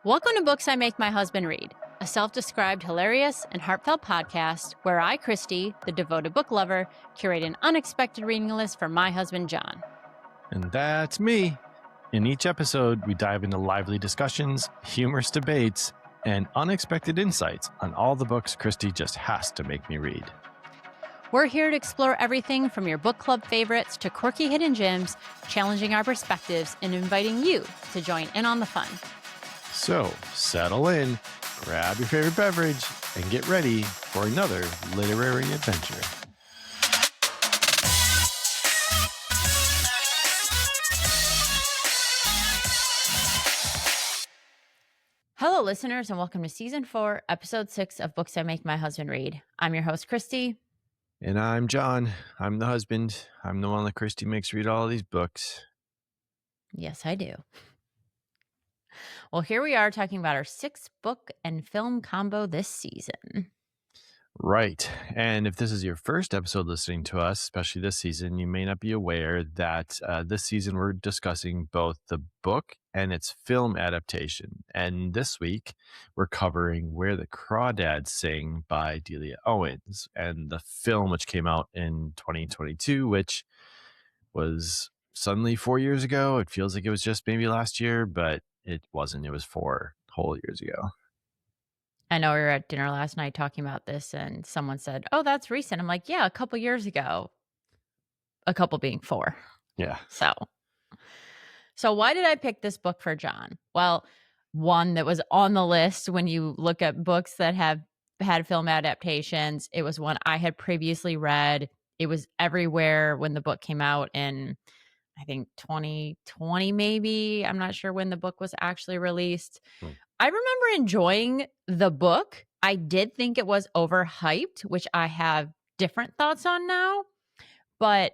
Welcome to Books I Make My Husband Read, a self-described hilarious and heartfelt podcast where I, Kristy, the devoted book lover, curate an unexpected reading list for my husband, John. And that's me. In each episode, we dive into lively discussions, humorous debates, and unexpected insights on all the books Kristy just has to make me read. We're here to explore everything from your book club favorites to quirky hidden gems, challenging our perspectives and inviting you to join in on the fun. So, settle in, grab your favorite beverage, and get ready for another literary adventure. Hello, listeners, and welcome to Season 4, Episode 6 of Books I Make My Husband Read. I'm your host, Kristy. And I'm John. I'm the husband. I'm the one that Kristy makes read all these books. Yes, I do. Well, here we are talking about our 6th book and film combo this season. Right. And if this is your first episode listening to us, especially this season, you may not be aware that this season we're discussing both the book and its film adaptation. And this week we're covering Where the Crawdads Sing by Delia Owens, and the film, which came out in 2022, which was suddenly 4 years ago. It feels like it was just maybe last year, but it wasn't. It was 4 whole years ago. I know we were at dinner last night talking about this, and someone said, "Oh, that's recent." I'm like, "Yeah, a couple years ago." A couple being 4. Yeah. So why did I pick this book for John? Well, one that was on the list when you look at books that have had film adaptations. It was one I had previously read. It was everywhere when the book came out in, I think, 2020 maybe. I'm not sure when the book was actually released. I remember enjoying the book. I did think it was overhyped, which I have different thoughts on now, but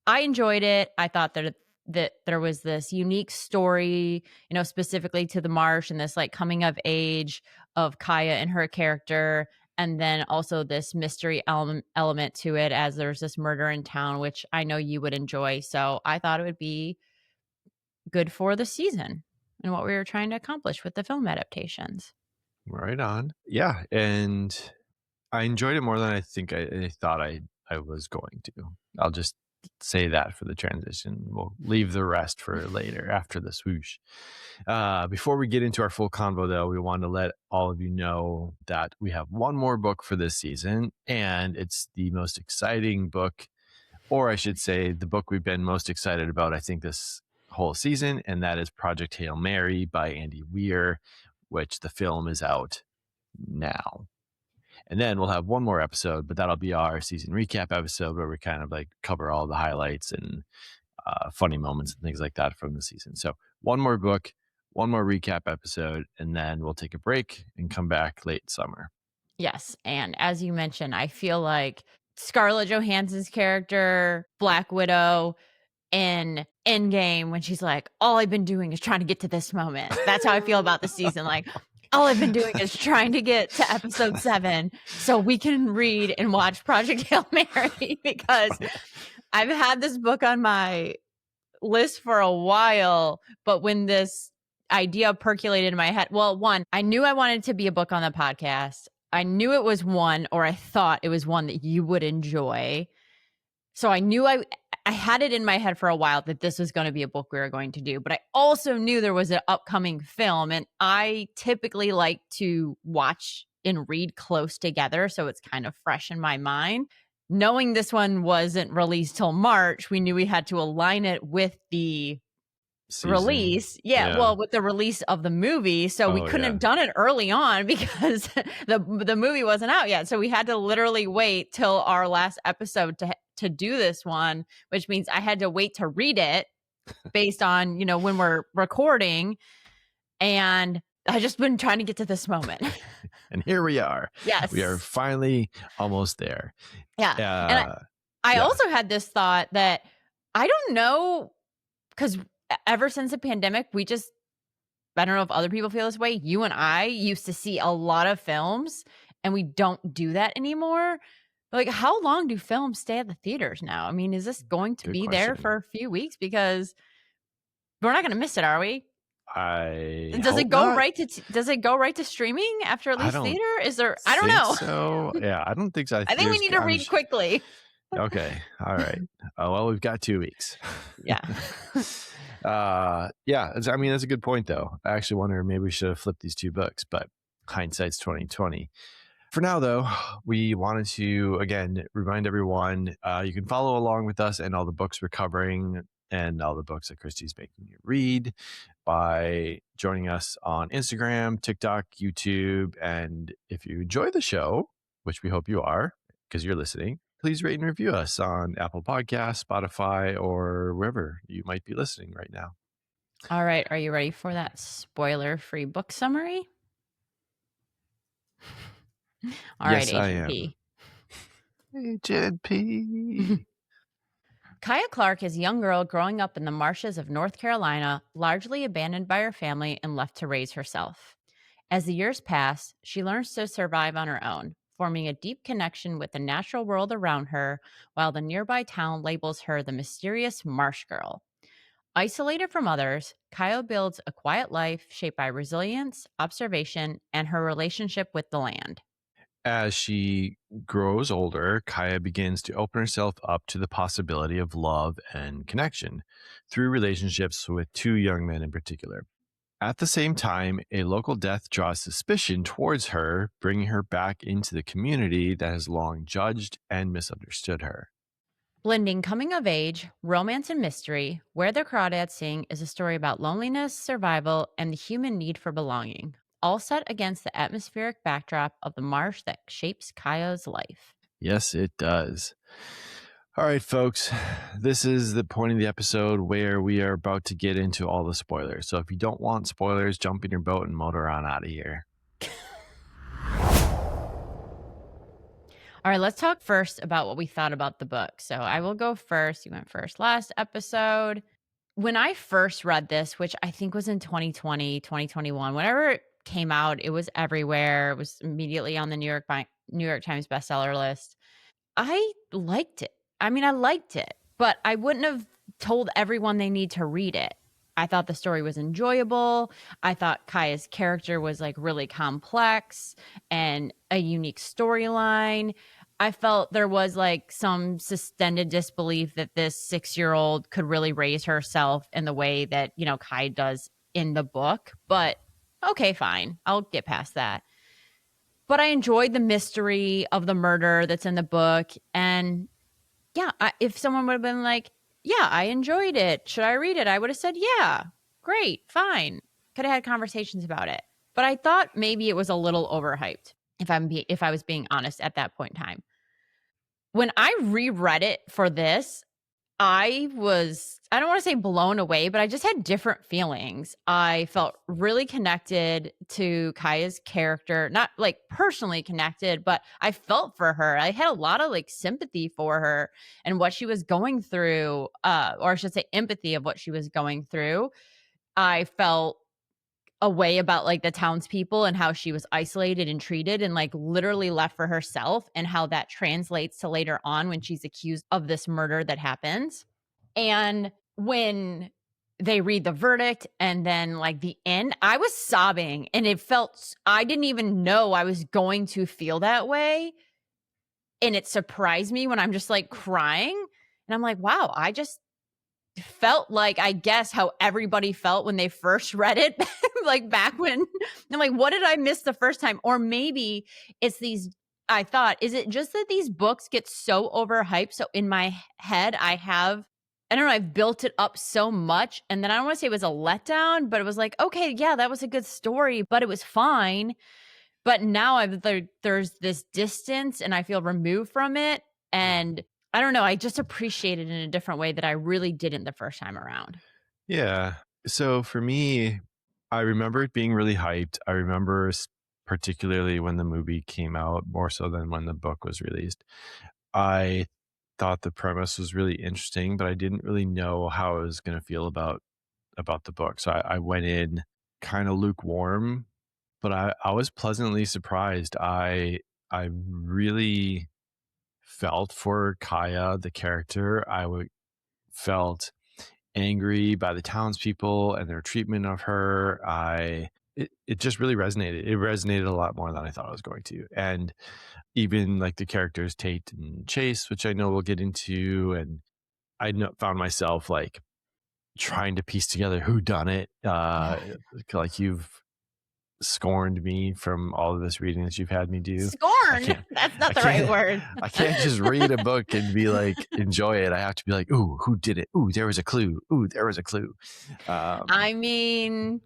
I enjoyed it. I thought that there was this unique story, specifically to the marsh and this like coming of age of Kaya and her character. And then also this mystery element to it, as there's this murder in town, which I know you would enjoy. So I thought it would be good for the season and what we were trying to accomplish with the film adaptations. Right on. Yeah. And I enjoyed it more than I think I thought I was going to. I'll just say that for the transition. We'll leave the rest for later after the swoosh. Before we get into our full convo, though, we want to let all of you know that we have one more book for this season, and it's the most exciting book, or I should say the book we've been most excited about, I think, this whole season, and that is Project Hail Mary by Andy Weir, which the film is out now. And then we'll have one more episode, but that'll be our season recap episode where we kind of like cover all the highlights and funny moments and things like that from the season. So one more book, one more recap episode, and then we'll take a break and come back late summer. Yes. And as you mentioned, I feel like Scarlett Johansson's character, Black Widow, in Endgame, when she's like, all I've been doing is trying to get to this moment. That's how I feel about the season. Like, all I've been doing is trying to get to episode 7 so we can read and watch Project Hail Mary, because I've had this book on my list for a while, but when this idea percolated in my head, well, one, I knew I wanted to be a book on the podcast. I knew it was one, or I thought it was one that you would enjoy. So I knew I had it in my head for a while that this was going to be a book we were going to do, but I also knew there was an upcoming film, and I typically like to watch and read close together, so it's kind of fresh in my mind. Knowing this one wasn't released till March, we knew we had to align it with the release. Well, with the release of the movie. So we couldn't have done it early on because the movie wasn't out yet. So we had to literally wait till our last episode to do this one, which means I had to wait to read it based on, when we're recording. And I just been trying to get to this moment. And here we are. Yes. We are finally almost there. Yeah. And I also had this thought that I don't know, because ever since the pandemic, I don't know if other people feel this way. You and I used to see a lot of films, and we don't do that anymore. Like, how long do films stay at the theaters now? I mean, is this going to be there for a few weeks? Because we're not going to miss it, are we? I Does it hope go not. right to does it go right to streaming after at I least don't theater? Is there I don't think know. so. Yeah, I don't think so. I think we need to read quickly. Okay. All right. Well, we've got 2 weeks. Yeah. Yeah. I mean, that's a good point, though. I actually wonder maybe we should have flipped these 2 books, but hindsight's 2020. For now, though, we wanted to again remind everyone you can follow along with us and all the books we're covering and all the books that Kristy's making you read by joining us on Instagram, TikTok, YouTube, and if you enjoy the show, which we hope you are because you're listening, please rate and review us on Apple Podcasts, Spotify, or wherever you might be listening right now. All right, are you ready for that spoiler-free book summary? All right, Yes, I Agent am. P. Agent P. Kaya Clark is a young girl growing up in the marshes of North Carolina, largely abandoned by her family and left to raise herself. As the years pass, she learns to survive on her own, forming a deep connection with the natural world around her, while the nearby town labels her the mysterious Marsh Girl. Isolated from others, Kaya builds a quiet life shaped by resilience, observation, and her relationship with the land. As she grows older, Kaya begins to open herself up to the possibility of love and connection through relationships with 2 young men in particular. At the same time, a local death draws suspicion towards her, bringing her back into the community that has long judged and misunderstood her. Blending coming of age, romance, and mystery, Where the Crawdads Sing is a story about loneliness, survival, and the human need for belonging, all set against the atmospheric backdrop of the marsh that shapes Kaya's life. Yes, it does. All right, folks, this is the point of the episode where we are about to get into all the spoilers. So if you don't want spoilers, jump in your boat and motor on out of here. All right, let's talk first about what we thought about the book. So I will go first. You went first last episode. When I first read this, which I think was in 2020, 2021, whenever it came out, it was everywhere. It was immediately on the New York Times bestseller list. I liked it. I mean, I liked it, but I wouldn't have told everyone they need to read it. I thought the story was enjoyable. I thought Kaya's character was like really complex and a unique storyline. I felt there was like some suspended disbelief that this 6-year-old could really raise herself in the way that, Kaya does in the book. But okay, fine. I'll get past that. But I enjoyed the mystery of the murder that's in the book. And yeah, if someone would have been like, yeah, I enjoyed it. Should I read it? I would have said, yeah, great, fine. Could have had conversations about it. But I thought maybe it was a little overhyped, if I was being honest at that point in time. When I reread it for this, I don't want to say blown away, but I just had different feelings. I felt really connected to Kaya's character, not like personally connected, but I felt for her. I had a lot of like sympathy for her and what she was going through, or I should say empathy of what she was going through. I felt a way about like the townspeople and how she was isolated and treated and like literally left for herself, and how that translates to later on when she's accused of this murder that happens. And when they read the verdict and then like the end, I was sobbing, and I didn't even know I was going to feel that way. And it surprised me when I'm just like crying, and I'm like, wow, I just felt like, I guess, how everybody felt when they first read it, like back when I'm like, what did I miss the first time? Or maybe it's I thought, is it just that these books get so overhyped? So in my head, I don't know, I've built it up so much. And then I don't want to say it was a letdown, but it was like, okay, yeah, that was a good story, but it was fine. But now there's this distance and I feel removed from it. And I don't know, I just appreciate it in a different way that I really didn't the first time around. Yeah. So for me, I remember it being really hyped. I remember particularly when the movie came out, more so than when the book was released. I thought the premise was really interesting, but I didn't really know how I was going to feel about the book. So I went in kind of lukewarm, but I was pleasantly surprised. I really felt for Kaya, the character. Felt angry by the townspeople and their treatment of her. It just really resonated. It resonated a lot more than I thought it was going to. And even like the characters Tate and Chase, which I know we'll get into, and found myself like trying to piece together who done it. Like you've scorned me from all of this reading that you've had me do. I Scorn. can't, That's I not the right can't, word. I can't just read a book and be like, enjoy it. I have to be like, ooh, who did it? Ooh, there was a clue. Ooh, there was a clue. I mean,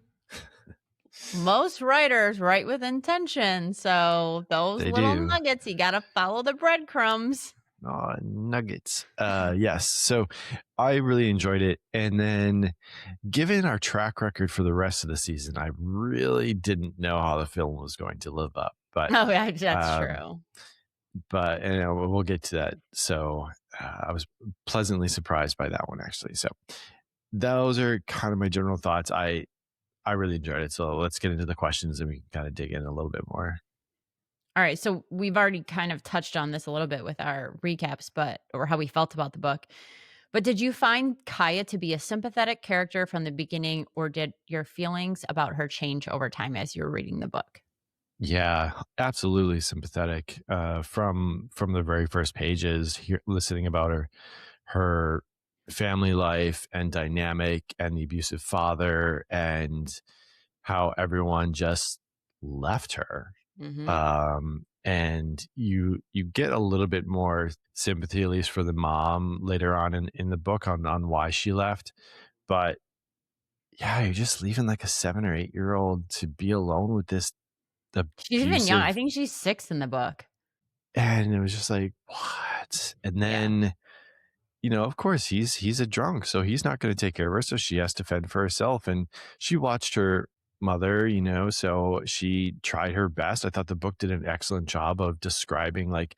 most writers write with intention, so those They little do. nuggets, you gotta follow the breadcrumbs. Oh, nuggets. Yes. So I really enjoyed it. And then given our track record for the rest of the season, I really didn't know how the film was going to live up. Oh, yeah, that's Um, true. but we'll get to that. So I was pleasantly surprised by that one, actually. So those are kind of my general thoughts. I really enjoyed it. So let's get into the questions and we can kind of dig in a little bit more. All right, so we've already kind of touched on this a little bit with our recaps, or how we felt about the book. But did you find Kaya to be a sympathetic character from the beginning, or did your feelings about her change over time as you were reading the book? Yeah, absolutely sympathetic. From the very first pages, listening about her family life and dynamic and the abusive father and how everyone just left her. Hmm. And you get a little bit more sympathy, at least for the mom later on in the book on why she left. But yeah, you're just leaving like a 7 or 8 year old to be alone with this She's even young. I abusive. think she's 6 in the book. And it was just like, what? And Yeah. then, of course, he's a drunk, so he's not going to take care of her. So she has to fend for herself. And she watched her mother, so she tried her best. I thought the book did an excellent job of describing like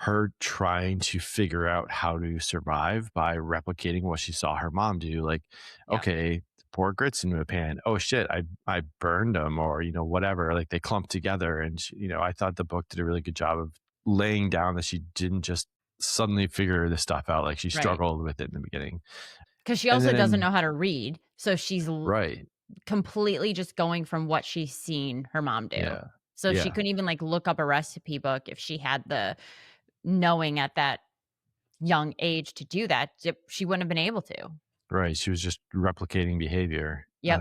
her trying to figure out how to survive by replicating what she saw her mom do. Like, Yeah. okay, pour grits into a pan. Oh shit, I burned them, or whatever. Like they clumped together, and I thought the book did a really good job of laying down that she didn't just suddenly figure this stuff out. Like she Right. struggled with it in the beginning, Because she and also doesn't then know how to read. So she's right, completely just going from what she's seen her mom do. yeah, So she yeah, couldn't even like look up a recipe book if she had the knowing at that young age to do that. She wouldn't have been able to. right. She was just replicating behavior, Yep.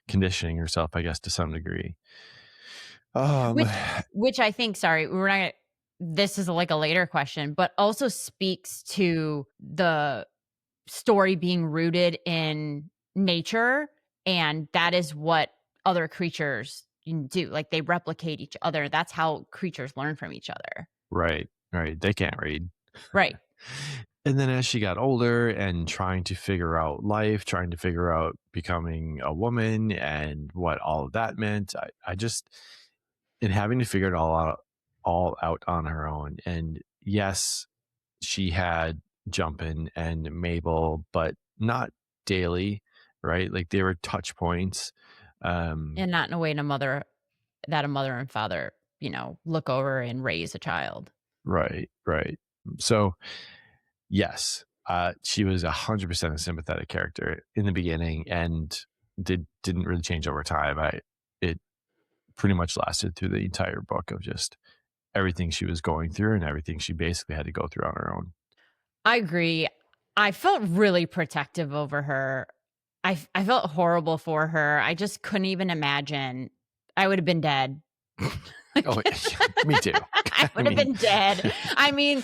conditioning herself, I guess, to some degree. Um, Which I think, sorry, we're not gonna, this is like a later question, but also speaks to the story being rooted in nature, and that is what other creatures do. Like they replicate each other. That's how creatures learn from each other. right, right. They can't read. Right. And then as she got older and trying to figure out life, trying to figure out becoming a woman and what all of that meant, I just, and having to figure it all out on her own. And yes, she had Jumpin and Mabel, but not daily, right? Like they were touch points. And not in a way that a mother and father, look over and raise a child. Right, right. So yes, she was 100% a sympathetic character in the beginning, and didn't really change over time. It pretty much lasted through the entire book of just everything she was going through and everything she basically had to go through on her own. I agree. I felt really protective over her. I felt horrible for her. I just couldn't even imagine. I would have been dead. Oh, Like, yeah, me too. I I would have mean, been dead. I mean,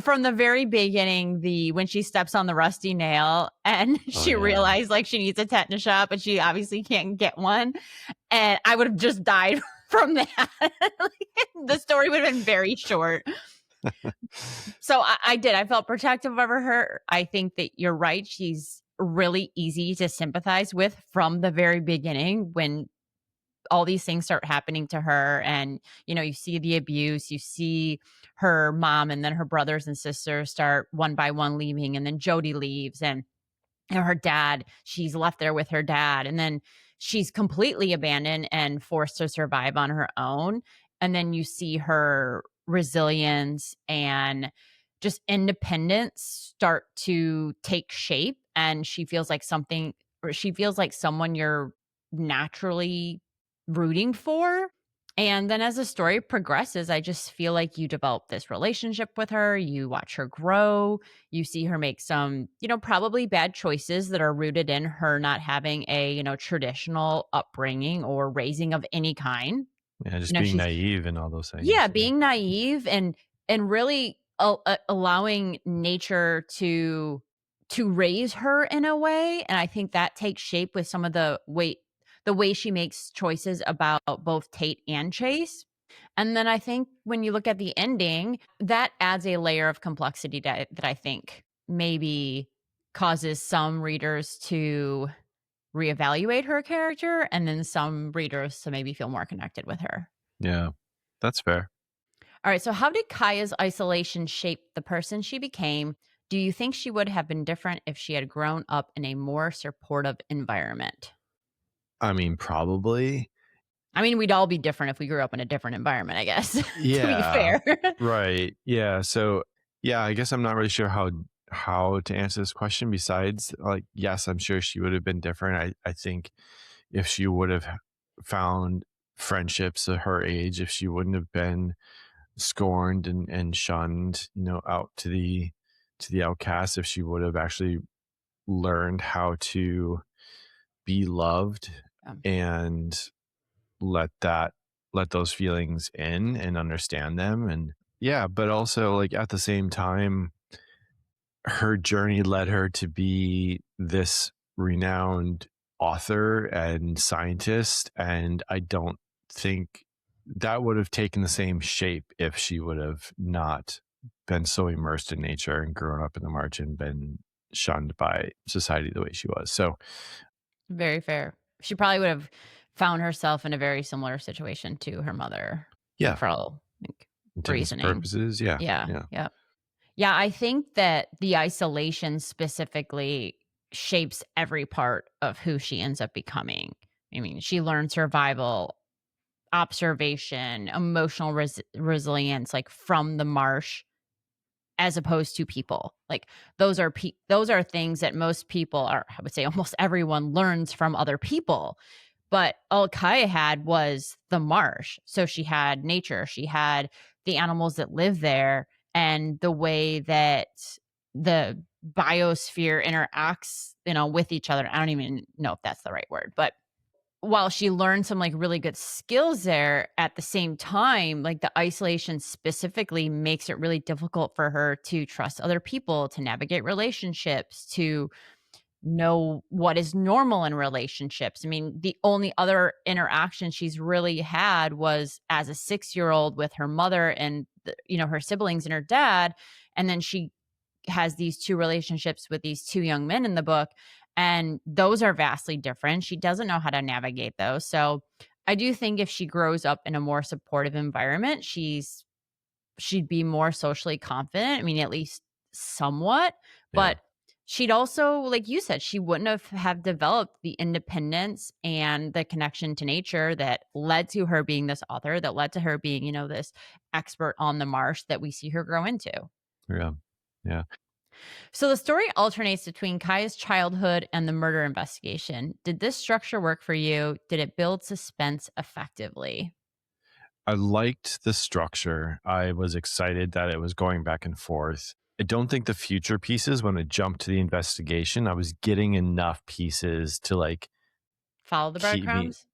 from the very beginning, when she steps on the rusty nail and oh she yeah, realized like she needs a tetanus shot, but she obviously can't get one, and I would have just died from that. The story would have been very short. So I did. I felt protective over her. I think that you're right. She's really easy to sympathize with from the very beginning when all these things start happening to her. And, you see the abuse, you see her mom and then her brothers and sisters start one by one leaving. And then Jody leaves. And her dad, she's left there with her dad. And then she's completely abandoned and forced to survive on her own. And then you see her resilience and just independence start to take shape, and she feels like something, or she feels like someone you're naturally rooting for. And then as the story progresses, I just feel like you develop this relationship with her, you watch her grow, you see her make some, probably bad choices that are rooted in her not having a, traditional upbringing or raising of any kind. Yeah, just being She's, naive and all those yeah, things. Yeah. being naive and really allowing nature to raise her in a way, and I think that takes shape with some of the way she makes choices about both Tate and Chase. And then I think when you look at the ending, that adds a layer of complexity that I think maybe causes some readers to reevaluate her character, and then some readers to maybe feel more connected with her. Yeah, that's fair. All right. So, how did Kaya's isolation shape the person she became? Do you think she would have been different if she had grown up in a more supportive environment? I mean, probably. I mean, we'd all be different if we grew up in a different environment, I guess, to be Yeah, fair. right. Yeah. So, yeah, I guess I'm not really sure how to answer this question besides like, yes, I'm sure she would have been different. I think if she would have found friendships at her age, if she wouldn't have been scorned and shunned, out to the outcast, if she would have actually learned how to be loved Um, and let that let those feelings in and understand them. And yeah, but also like at the same time, her journey led her to be this renowned author and scientist, and I don't think that would have taken the same shape if she would have not been so immersed in nature and grown up in the march and been shunned by society the way she was. So Very fair. She probably would have found herself in a very similar situation to her mother, like yeah, for all like intents and reasoning. purposes, yeah, Yeah. yeah, Yeah. Yeah, I think that the isolation specifically shapes every part of who she ends up becoming. I mean, she learned survival, observation, emotional resilience, like from the marsh, as opposed to people. Like those are things that most people, or I would say almost everyone, learns from other people. But all Kaya had was the marsh. So she had nature, she had the animals that live there, and the way that the biosphere interacts, with each other. I don't even know if that's the right word, but while she learned some like really good skills there, at the same time, like the isolation specifically makes it really difficult for her to trust other people, to navigate relationships, to know what is normal in relationships. I mean, the only other interaction she's really had was as a 6-year-old with her mother and her siblings and her dad, and then she has these two relationships with these two young men in the book, and those are vastly different. She doesn't know how to navigate those. So I do think if she grows up in a more supportive environment, she'd be more socially confident. I mean, at least somewhat. yeah, But she'd also, like you said, she wouldn't have developed the independence and the connection to nature that led to her being this author, that led to her being, this expert on the marsh that we see her grow into. yeah, yeah. So the story alternates between Kaya's childhood and the murder investigation. Did this structure work for you? Did it build suspense effectively? I liked the structure. I was excited that it was going back and forth. I don't think the future pieces, when it jumped to the investigation, I was getting enough pieces to like Follow the keep me breadcrumbs?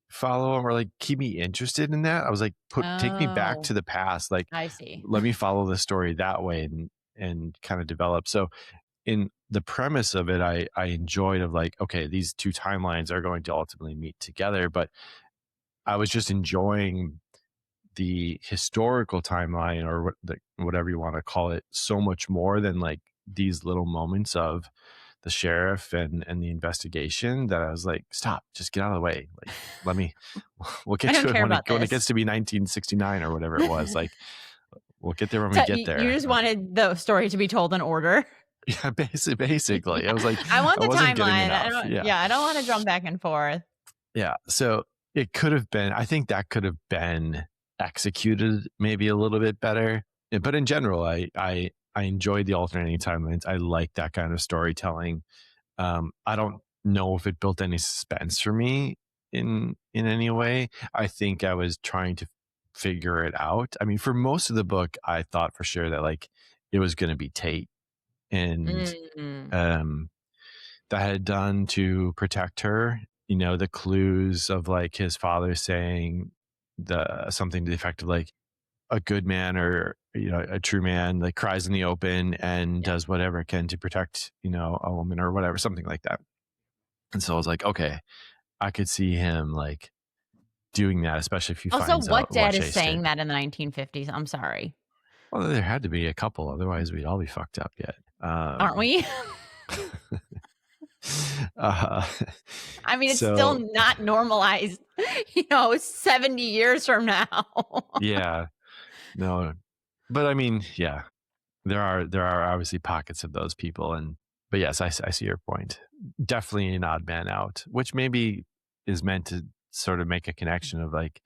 follow or like keep me interested in that. I was like, take me back Oh, to the past. Like, I see. let me follow the story that way and kind of develop. So in the premise of it, I enjoyed of like, okay, these two timelines are going to ultimately meet together. But I was just enjoying the historical timeline or whatever you want to call it so much more than like these little moments of the sheriff and the investigation that I was like, stop, just get out of the way. Like, let me, we'll I get don't to it care about when it this. gets to be 1969 or whatever it was. Like, we'll get there when we So get you there. just wanted the story to be told in order. Yeah, basically, I was like, I want I the wasn't getting timeline. enough. Yeah, I don't want to jump back and forth. yeah. So it could have been. I think that could have been executed maybe a little bit better. But in general, I I enjoyed the alternating timelines. I like that kind of storytelling. I don't know if it built any suspense for me in any way. I think I was trying to figure it out. I mean, for most of the book, I thought for sure that like it was going to be Tate and Mm. um that had done to protect her. You know, the clues of like his father saying the something to the effect of like a good man or a true man like cries in the open and Yeah. does whatever it can to protect a woman or whatever, something like that. And so I was like, okay, I could see him like doing that, especially if he Also, finds out what what dad is chased saying it. that in the 1950s? I'm sorry. Well, there had to be a couple, otherwise we'd all be fucked up yet. Aren't we? uh, I mean, it's still so not normalized, 70 years from now. yeah, no, but I mean, yeah, there are obviously pockets of those people, but yes, I see your point. Definitely an odd man out, which maybe is meant to sort of make a connection of like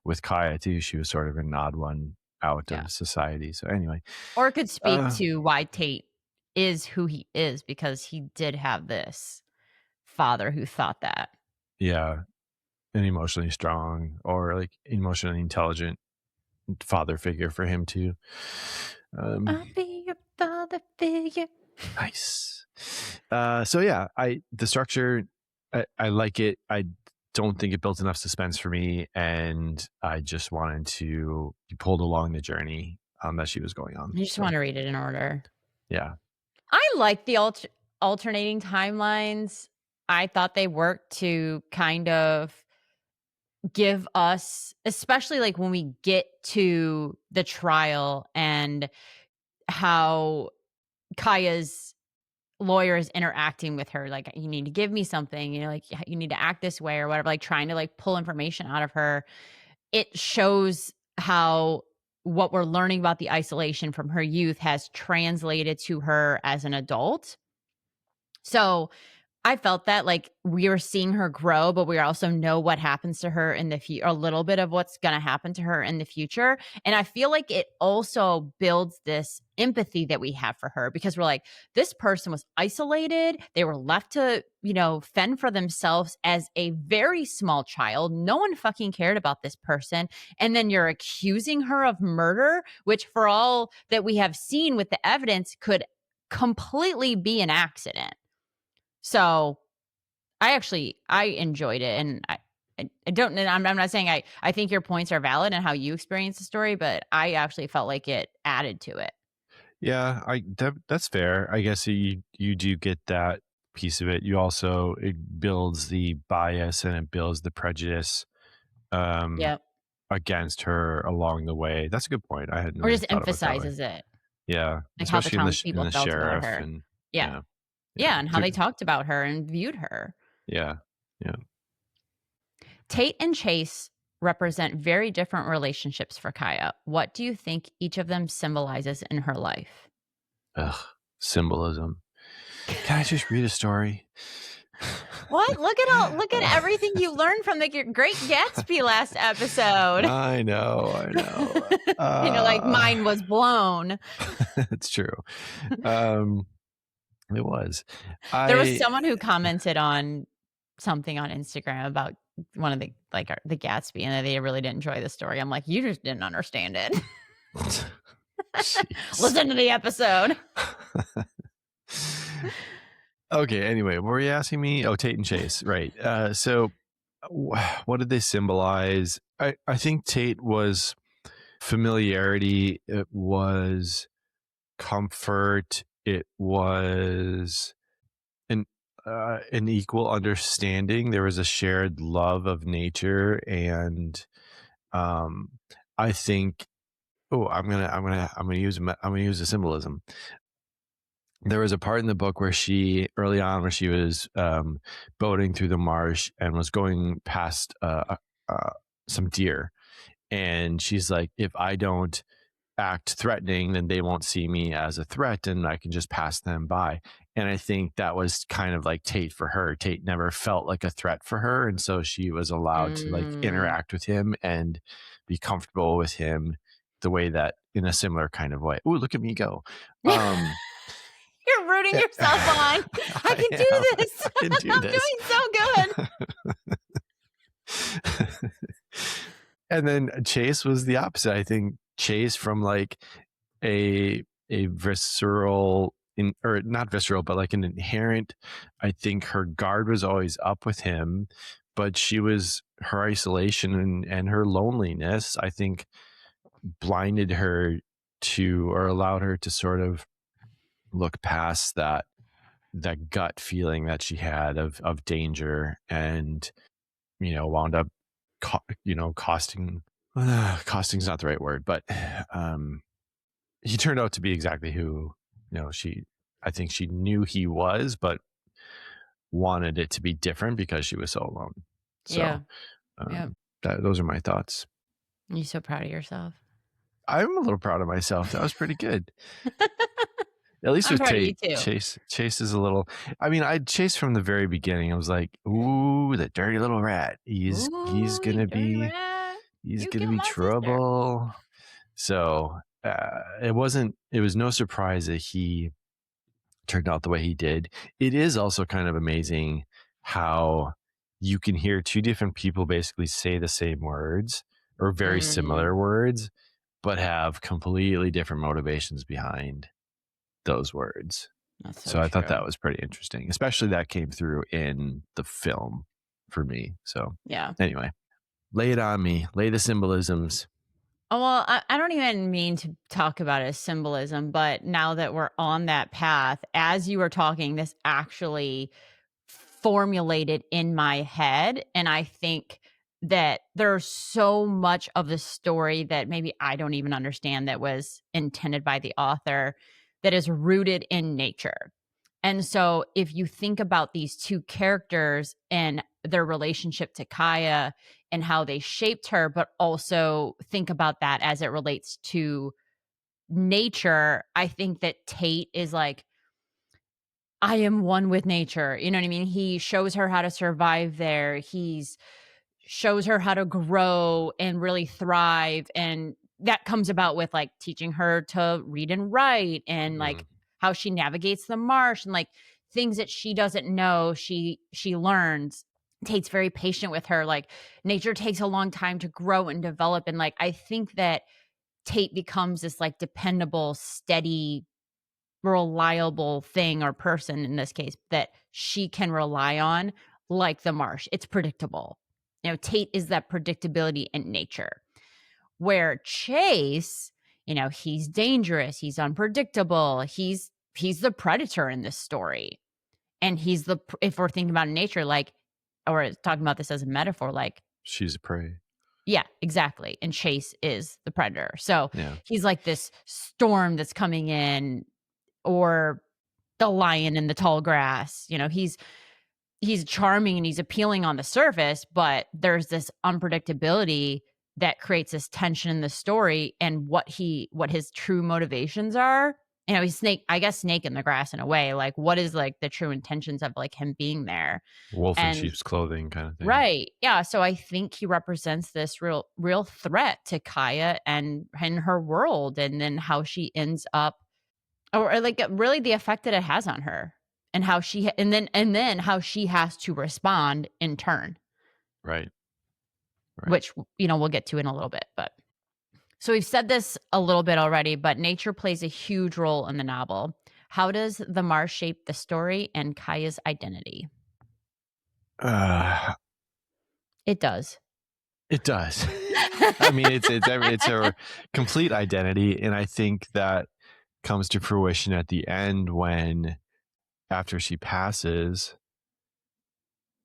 with Kaya too. She was sort of an odd one out Yeah. of society. So anyway, Or it could speak uh, to why Tate is who he is because he did have this father who thought that. yeah, an emotionally strong or like emotionally intelligent father figure for him too. Um, I'll be your father figure. Nice. So yeah, the structure, I like it. I don't think it built enough suspense for me, and I just wanted to be pulled along the journey that she was going on. You just So want to read it in order. yeah, I like the alternating timelines. I thought they worked to kind of give us, especially like when we get to the trial and how Kaya's lawyer is interacting with her, like, you need to give me something, like you need to act this way or whatever, like trying to like pull information out of her. It shows how what we're learning about the isolation from her youth has translated to her as an adult. So I felt that like we were seeing her grow, but we also know what happens to her in the future, a little bit of what's going to happen to her in the future. And I feel like it also builds this empathy that we have for her because we're like, this person was isolated. They were left to, fend for themselves as a very small child. No one fucking cared about this person. And then you're accusing her of murder, which for all that we have seen with the evidence could completely be an accident. So I enjoyed it, and I don't. And I'm not saying I think your points are valid and how you experience the story, but I actually felt like it added to it. yeah, that's fair. I guess you do get that piece of it. You also it builds the bias and it builds the prejudice um, Yep. against her along the way. That's a good point. I hadn't Or really just thought about it that way. emphasizes it, Yeah, like how the especially in townspeople the felt about sheriff her. and Yeah. yeah, yeah, Yeah, and how they talked about her and viewed her. yeah, yeah. Tate and Chase represent very different relationships for Kaya. What do you think each of them symbolizes in her life? Ugh, symbolism. Can I just read a story? What? Look at everything you learned from the Great Gatsby last episode. I know, I know. Like mine was blown. It's true. It was. There was I someone who commented on something on Instagram about one of the Gatsby, and they really didn't enjoy the story. I'm like, you just didn't understand it. Jeez. Listen to the episode. Okay, anyway, what were you asking me? Oh, Tate and Chase, right. So what did they symbolize? I think Tate was familiarity, it was comfort, it was an equal understanding. There was a shared love of nature, and um, I think. Oh, I'm gonna use a symbolism. There was a part in the book where early on, where she was boating through the marsh and was going past some deer, and she's like, "If I don't act threatening, then they won't see me as a threat and I can just pass them by." And I think that was kind of like Tate for her. Tate never felt like a threat for her. And so she was allowed to like Mm, interact with him and be comfortable with him the way that in a similar kind of way. Ooh, look at me go. Um, You're rooting yourself on. I I can do am. this. I can do I'm this. doing so good. And then Chase was the opposite. I think Chase, from like a visceral or not visceral, but like an inherent, I think her guard was always up with him, but her isolation and her loneliness, I think, blinded her to, or allowed her to sort of look past that gut feeling that she had of danger, and wound up costing's not the right word, but he turned out to be exactly who I think she knew he was, but wanted it to be different because she was so alone. Yeah. So Yep. those are my thoughts. You're so proud of yourself. I'm a little proud of myself. That was pretty good. At least I'm with proud of you Tate. too. Chase is a little. I mean, I Chase from the very beginning. I was like, "Ooh, that dirty little rat. He's Ooh, you gonna dirty be rat. he's You gonna killed be my sister. trouble." So it was no surprise that he turned out the way he did. It is also kind of amazing how you can hear two different people basically say the same words or very similar Mm, words, but have completely different motivations behind those words. that's so So I thought true. that was pretty interesting, especially that came through in the film for me. So Yeah. anyway, lay it on me, lay the symbolisms. Oh, well, I don't even mean to talk about it as symbolism, but now that we're on that path, as you were talking, this actually formulated in my head. And I think that there's so much of the story that maybe I don't even understand that was intended by the author that is rooted in nature. And so if you think about these two characters and their relationship to Kaya and how they shaped her, but also think about that as it relates to nature, I think that Tate is like, I am one with nature. You know what I mean? He shows her how to survive there. He's shows her how to grow and really thrive. And that comes about with like teaching her to read and write and like Mm. how she navigates the marsh and like things that she doesn't know, she learns. Tate's very patient with her. Like nature takes a long time to grow and develop. And like I think that Tate becomes this like dependable, steady, reliable thing or person in this case that she can rely on, like the marsh. It's predictable. Tate is that predictability in nature. Where Chase, he's dangerous, he's unpredictable, he's the predator in this story. And if we're thinking about nature, like, or talking about this as a metaphor, like, She's a prey. yeah, exactly. And Chase is the predator. So Yeah. he's like this storm that's coming in, or the lion in the tall grass. He's charming and he's appealing on the surface, but there's this unpredictability that creates this tension in the story and what his true motivations are. He's snake in the grass in a way. Like what is like the true intentions of like him being there? Wolf in And sheep's clothing kind of thing. right. Yeah. So I think he represents this real threat to Kaya and her world, and then how she ends up, or like really the effect that it has on her, and how and then how she has to respond in turn, Right. Right. which we'll get to in a little bit. But so we've said this a little bit already, but nature plays a huge role in the novel. How does the marsh shape the story and Kaya's identity? Uh, It does. it does. I mean, it's a complete identity, and I think that comes to fruition at the end when, after she passes,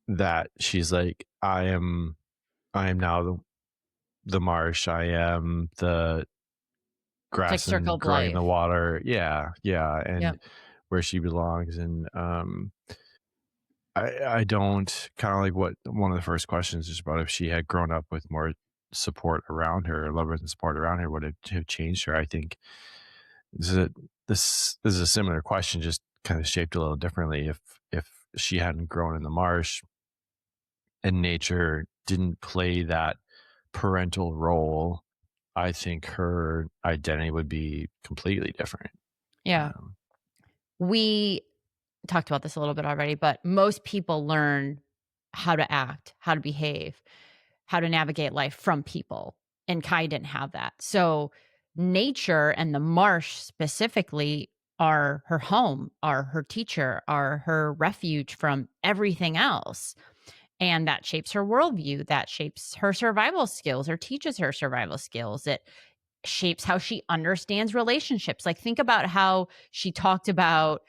that she's like, I am now the marsh. I am the It's like grass circle and of growing in the life. water. Yeah, yeah, and Yep. where she belongs. And I don't, kind of like what one of the first questions is about, if she had grown up with more support around her, lovers and support around her, would it have changed her? I think this is this is a similar question, just kind of shaped a little differently. If she hadn't grown in the marsh and nature didn't play that parental role, I think her identity would be completely different. Yeah. Um, We talked about this a little bit already, but most people learn how to act, how to behave, how to navigate life from people. And Kai didn't have that. So nature and the marsh specifically are her home, are her teacher, are her refuge from everything else. And that shapes her worldview, that shapes her survival skills or teaches her survival skills. It shapes how she understands relationships. Like, think about how she talked about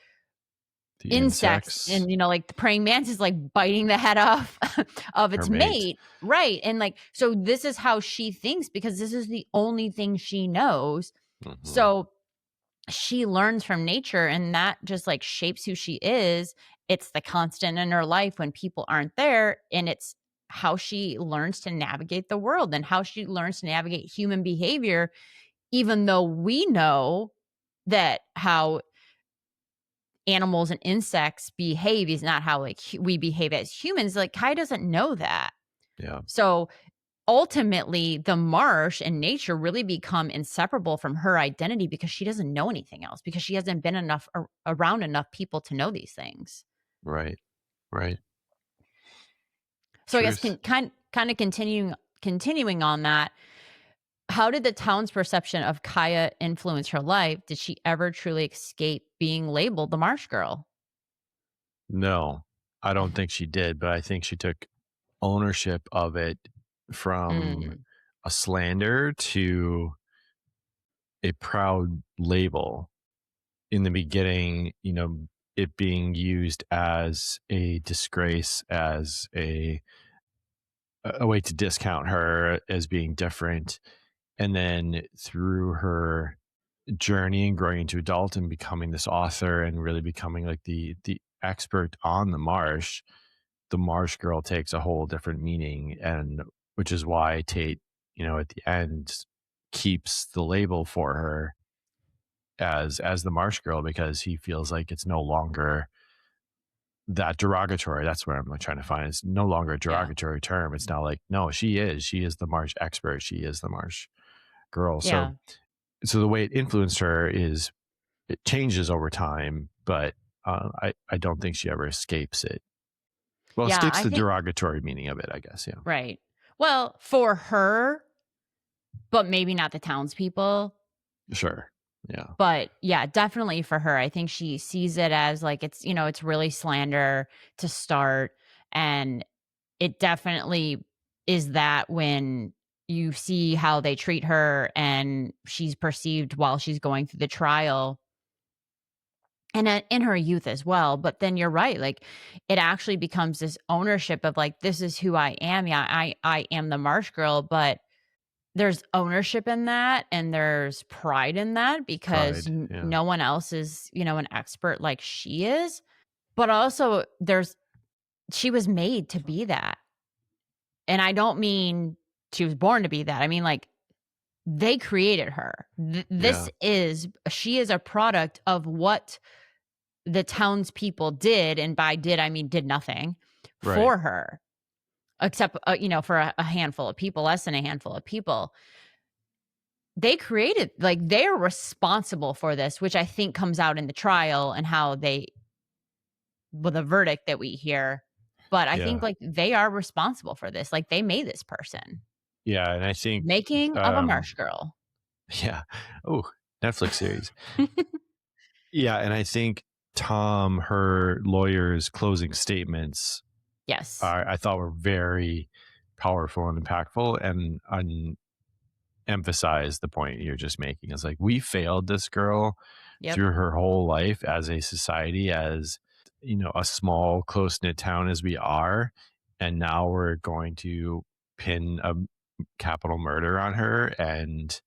the insects insects, and, like, the praying mantis, like, biting the head off of her its mate. mate. Right. And, like, so this is how she thinks because this is the only thing she knows. Mhm. So she learns from nature and that just like shapes who she is. It's the constant in her life when people aren't there. And it's how she learns to navigate the world and how she learns to navigate human behavior, even though we know that how animals and insects behave is not how like we behave as humans. Like Kai doesn't know that. Yeah, So ultimately the marsh and nature really become inseparable from her identity because she doesn't know anything else because she hasn't been enough around enough people to know these things. right, right. So I guess Truth. kind of continuing on that, how did the town's perception of Kaya influence her life? Did she ever truly escape being labeled the marsh girl? No, I don't think she did, but I think she took ownership of it from Mm, a slander to a proud label. In the beginning, it being used as a disgrace, as a way to discount her as being different. And then through her journey and growing into adult and becoming this author and really becoming like the expert on the marsh girl takes a whole different meaning, and which is why Tate, at the end keeps the label for her as the marsh girl, because he feels like it's no longer that derogatory. That's what I'm like trying to find. It's no longer a yeah. derogatory term. It's now like, no, she is the marsh expert. She is the marsh girl. So Yeah. the way it influenced her is it changes over time, but I don't think she ever escapes it. Well, Yeah, escapes I the think derogatory meaning of it, I guess. Yeah. right. Well, for her, but maybe not the townspeople. Sure. Yeah. But yeah, definitely for her. I think she sees it as like it's really slander to start. And it definitely is that when you see how they treat her and she's perceived while she's going through the trial and in her youth as well. But then you're right. Like it actually becomes this ownership of like, this is who I am. Yeah, I am the Marsh girl, but there's ownership in that and there's pride in that because Pride. Yeah. no one else is, an expert like she is. But also she was made to be that. And I don't mean she was born to be that. I mean like they created her. Yeah. She is a product of what the townspeople did, and by did I mean did nothing Right. for her, except for a handful of people, less than a handful of people. They created like they're responsible for this, which I think comes out in the trial and how the verdict that we hear. But I think Yeah. like they are responsible for this. Like they made this person. Yeah. And I think, Making of a marsh girl. yeah. Oh, Netflix series. Yeah. And I think Tom, her lawyer's closing statements, Yes. I thought were very powerful and impactful, and emphasize the point you're just making. Is like, we failed this girl Yep. through her whole life as a society, as a small close knit town as we are, and now we're going to pin a capital murder on her, and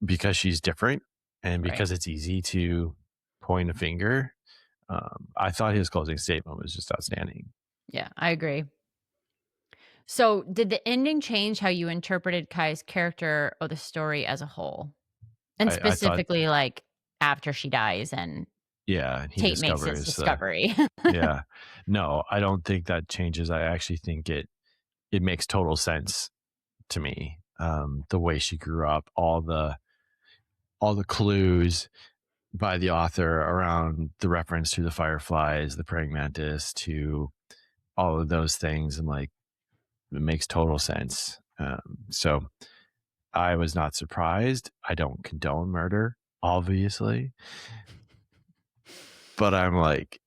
because she's different and Right. because it's easy to point a finger. I thought his closing statement was just outstanding. Yeah, I agree. So, did the ending change how you interpreted Kai's character or the story as a whole? And I thought, specifically, like, after she dies and yeah, he Tate makes his discovers discovery. yeah. No, I don't think that changes. I actually think it makes total sense to me. the way she grew up, all the clues by the author around the reference to the fireflies, the praying mantis, to all of those things, and like it makes total sense. So I was not surprised. I don't condone murder, obviously, but I'm like,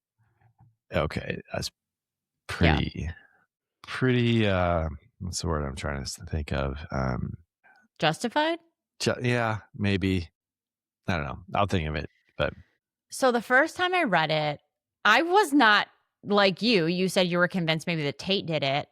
okay, that's Yeah. pretty. What's the word I'm trying to think of? Justified? Yeah, maybe. I don't know. I'll think of it, but So the first time I read it, I was not like you. You said you were convinced maybe that Tate did it.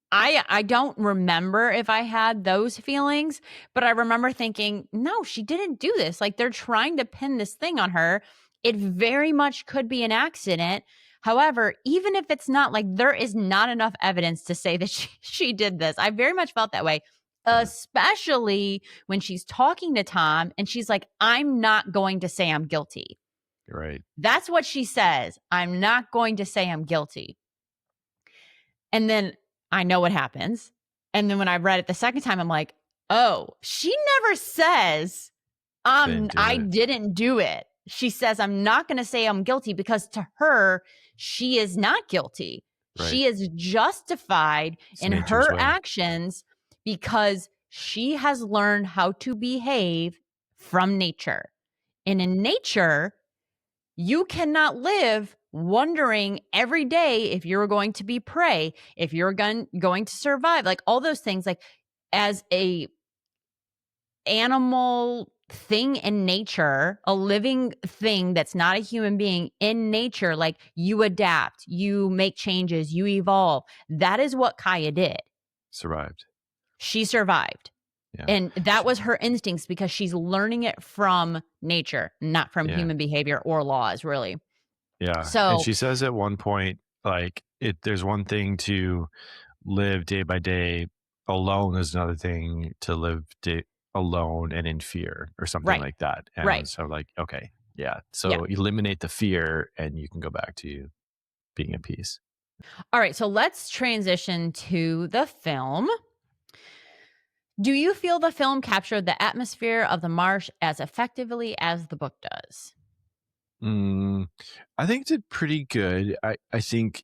I don't remember if I had those feelings, but I remember thinking, "No, she didn't do this." Like, they're trying to pin this thing on her. It very much could be an accident. However, even if it's not, like, there is not enough evidence to say that she did this. I very much felt that way, yeah, especially when she's talking to Tom and she's like, "I'm not going to say I'm guilty." you're right. That's what she says. "I'm not going to say I'm guilty." And then I know what happens. And then when I read it the second time, I'm like, oh, she never says, Didn't do I it. didn't do it. She says, I'm not going to say I'm guilty because to her, she is not guilty. Right. She is justified It's in nature's her way. actions because she has learned how to behave from nature. And in nature, you cannot live wondering every day if you're going to be prey, if you're going to survive, like all those things. Like as a animal thing in nature, a living thing that's not a human being in nature, like you adapt, you make changes, you evolve. That is what Kaya did. Survived. She survived. Yeah. And that was her instincts because she's learning it from nature, not from Yeah. human behavior or laws, really. Yeah. And So, she says at one point, like, there's one thing to live day by day alone, there's another thing to live alone and in fear, or something right, like that. And I right. was so like, okay, yeah. Yeah. So eliminate the fear and you can go back to being at peace. All right. So let's transition to the film. Do you feel the film captured the atmosphere of the marsh as effectively as the book does? Mm, I think it did pretty good. I think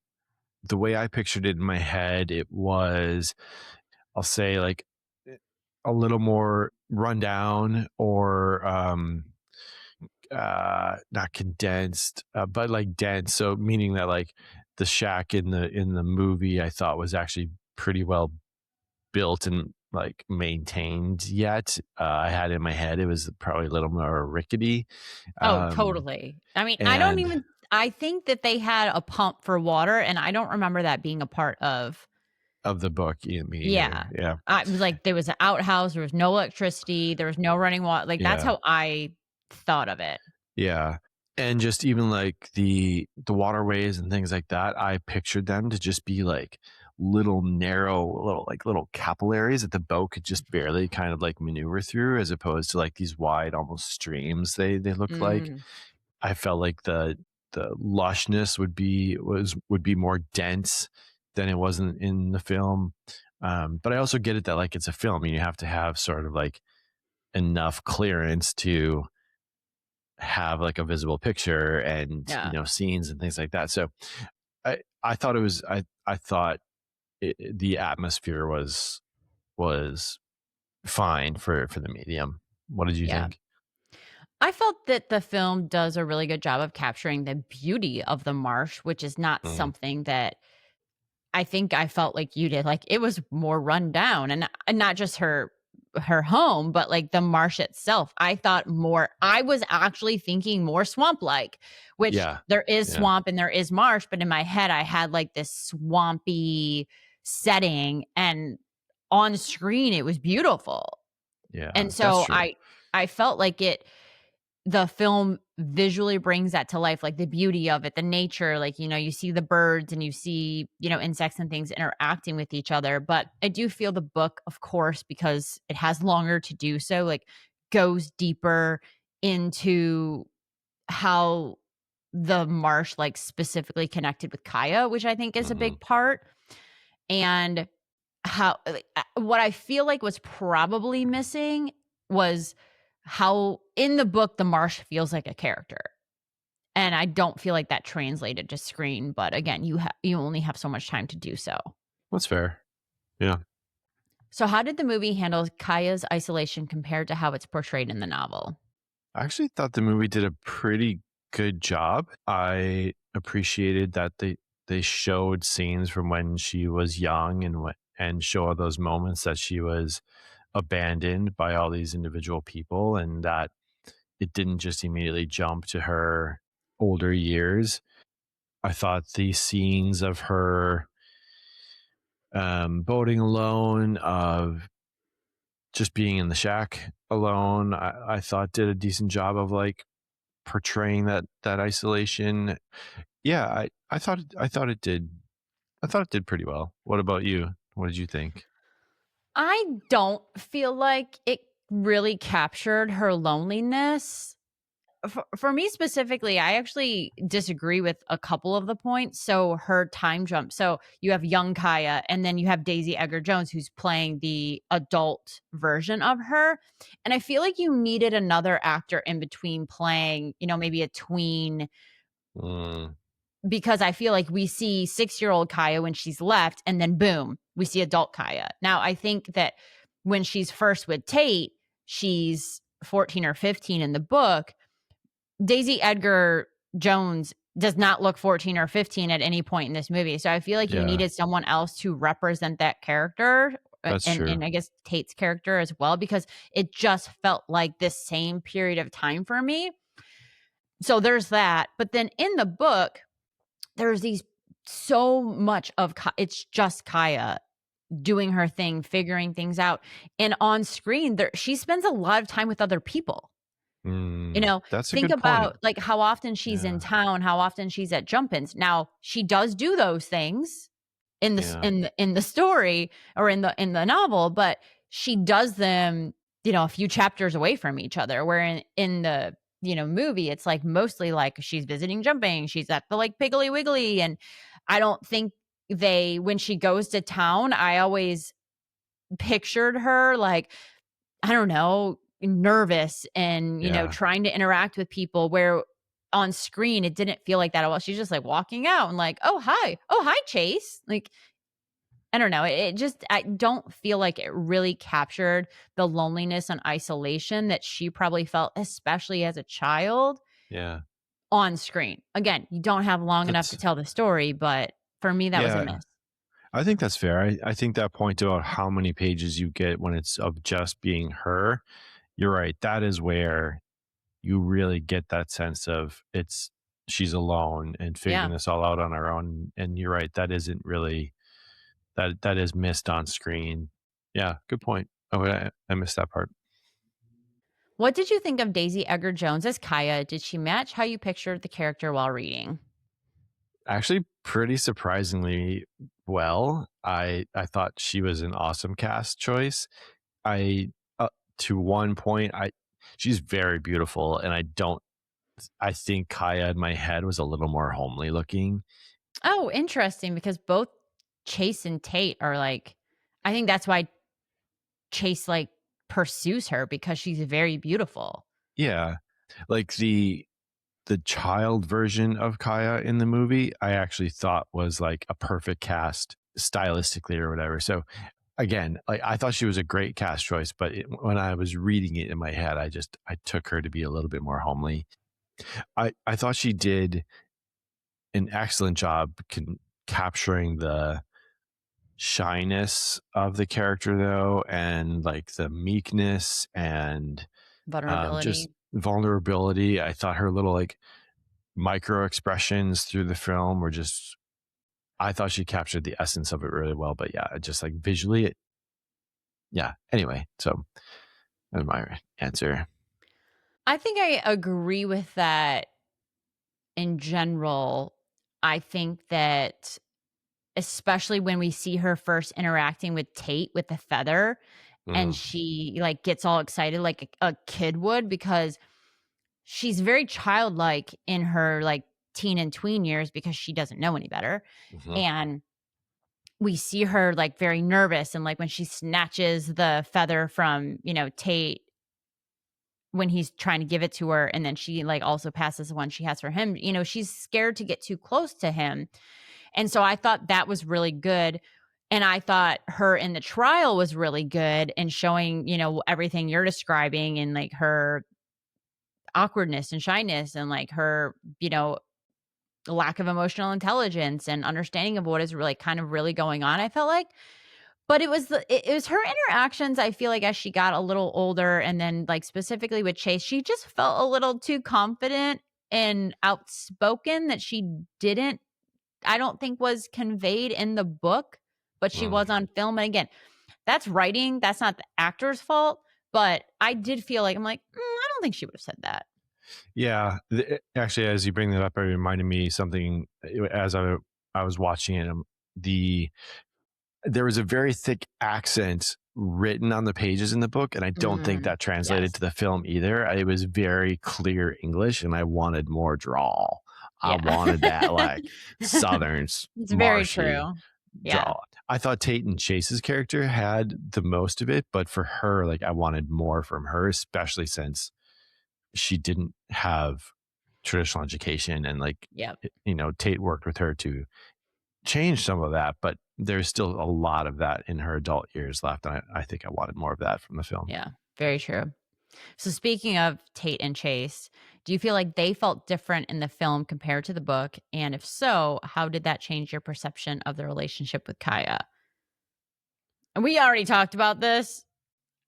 the way I pictured it in my head, it was, I'll say, like a little more rundown, or not condensed, but like dense. So meaning that like the shack in the movie I thought was actually pretty well built and like maintained yet. I had in my head it was probably a little more rickety. Oh, Um totally. I mean, and I think that they had a pump for water, and I don't remember that being a part of, of the book, me yeah. either. Yeah. I was like, there was an outhouse, there was no electricity, there was no running water. Like, that's Yeah. how I thought of it. Yeah. And just even like the waterways and things like that, I pictured them to just be like little narrow, little capillaries that the boat could just barely kind of like maneuver through, as opposed to like these wide almost streams they looked like. Mm, I felt like the lushness would be more dense than it was in the film. But I also get it that like it's a film and you have to have sort of like enough clearance to have like a visible picture and yeah. scenes and things like that. So I thought it was I thought the atmosphere was fine for the medium. What did you Yeah. think? I felt that the film does a really good job of capturing the beauty of the marsh, which is not Mm, something that I think I felt like you did. Like, it was more run down, and not just her home, but like the marsh itself. I was actually thinking more swamp like, which yeah, there is yeah, swamp and there is marsh, but in my head I had like this swampy setting, and on screen it was beautiful. yeah. And That's so true. I felt like the film visually brings that to life, like the beauty of it, the nature, like, you see the birds and you see, insects and things interacting with each other. But I do feel the book, of course, because it has longer to do so, like goes deeper into how the marsh like specifically connected with Kaya, which I think is a Hmm. big part. And how what I feel like was probably missing was how in the book the marsh feels like a character. And I don't feel like that translated to screen, but again, you only have so much time to do so. That's fair. Yeah. So how did the movie handle Kaya's isolation compared to how it's portrayed in the novel? I actually thought the movie did a pretty good job. I appreciated that they showed scenes from when she was young and show those moments that she was abandoned by all these individual people, and that it didn't just immediately jump to her older years. I thought the scenes of her boating alone, of just being in the shack alone, I thought did a decent job of like portraying that isolation. Yeah, I thought it did pretty well. What about you? What did you think? I don't feel like it really captured her loneliness. For me specifically, I actually disagree with a couple of the points. So her time jump. So you have young Kaya, and then you have Daisy Edgar-Jones, who's playing the adult version of her. And I feel like you needed another actor in between playing, maybe a tween, Mm, because I feel like we see 6-year-old Kaya when she's left, and then boom, we see adult Kaya. Now, I think that when she's first with Tate, she's 14 or 15 in the book. Daisy Edgar Jones does not look 14 or 15 at any point in this movie. So I feel like you yeah, needed someone else to represent that character, that's true. and I guess Tate's character as well, because it just felt like this same period of time for me. So there's that. But then in the book, there's these so much of it's just Kaya doing her thing, figuring things out. And on screen, she spends a lot of time with other people. That's a Think good point. about, like, how often she's in Yeah, town, how often she's at jump-ins. Now, she does do those things in the s yeah, in the story or in the novel, but she does them, a few chapters away from each other, where in the, movie, it's, like, mostly, like, she's visiting jumping, she's at the, like, Piggly Wiggly, and I don't think when she goes to town, I always pictured her, like, I don't know, nervous and, yeah, trying to interact with people, where on screen it didn't feel like that at all. She's just like walking out and like, "Oh, hi. Oh, hi, Chase." Like, I don't know. It just, I don't feel like it really captured the loneliness and isolation that she probably felt, especially as a child, yeah. on screen. Again, you don't have long enough to That's tell the story, but for me, that was a yeah. miss. I think that's fair. I think that point about how many pages you get when it's of just being her, you're right. That is where you really get that sense of she's alone and figuring Yeah. this all out on her own. And you're right. That isn't really that is missed on screen. Yeah, good point. Oh, I missed that part. What did you think of Daisy Edgar-Jones as Kaya? Did she match how you pictured the character while reading? Actually, pretty surprisingly well. I thought she was an awesome cast choice. I to one point, I she's very beautiful, and I think Kaya in my head was a little more homely looking. Oh, interesting, because both Chase and Tate are like, I think that's why Chase, like, pursues her, because she's very beautiful. Yeah, like the child version of Kaya in the movie, I actually thought was like a perfect cast stylistically or whatever. So again, like I thought she was a great cast choice, but when I was reading it in my head, I took her to be a little bit more homely. I thought she did an excellent job capturing the shyness of the character though, and like the meekness and just Vulnerability. vulnerability. I thought her little like micro expressions through the film were just I thought she captured the essence of it really well. But yeah, just like visually, yeah. Anyway, so that's my answer. I think I agree with that in general. I think that, especially when we see her first interacting with Tate with the feather, and Mm, she, like, gets all excited like a kid would, because she's very childlike in her, like, teen and tween years, because she doesn't know any better. mhm. And we see her like very nervous, and like when she snatches the feather from, Tate when he's trying to give it to her, and then she like also passes the one she has for him, she's scared to get too close to him. And so I thought that was really good. And I thought her in the trial was really good and showing, everything you're describing, and like her awkwardness and shyness, and like her, lack of emotional intelligence and understanding of what is really kind of really going on, I felt like. But it was her interactions, I feel like, as she got a little older, and then like specifically with Chase, she just felt a little too confident and outspoken that she didn't I don't think was conveyed in the book, but she Mm. was on film. And again, that's writing, that's not the actor's fault, but I did feel like, I'm like, I don't think she would have said that. Yeah, actually, as you bring that up, it reminded me something as I was watching it. The There was a very thick accent written on the pages in the book, and I don't think that translated Yes. to the film either. It was very clear English, and I wanted more drawl. I Yeah. wanted that like Southern It's very marshy true. Yeah. drawl. I thought Tate and Chase's character had the most of it, but for her, like I wanted more from her, especially since she didn't have traditional education, and like Yep. Tate worked with her to change some of that, but there's still a lot of that in her adult years left. And I think I wanted more of that from the film. Yeah. Very true. So speaking of Tate and Chase, do you feel like they felt different in the film compared to the book? And if so, how did that change your perception of the relationship with Kaya? And we already talked about this,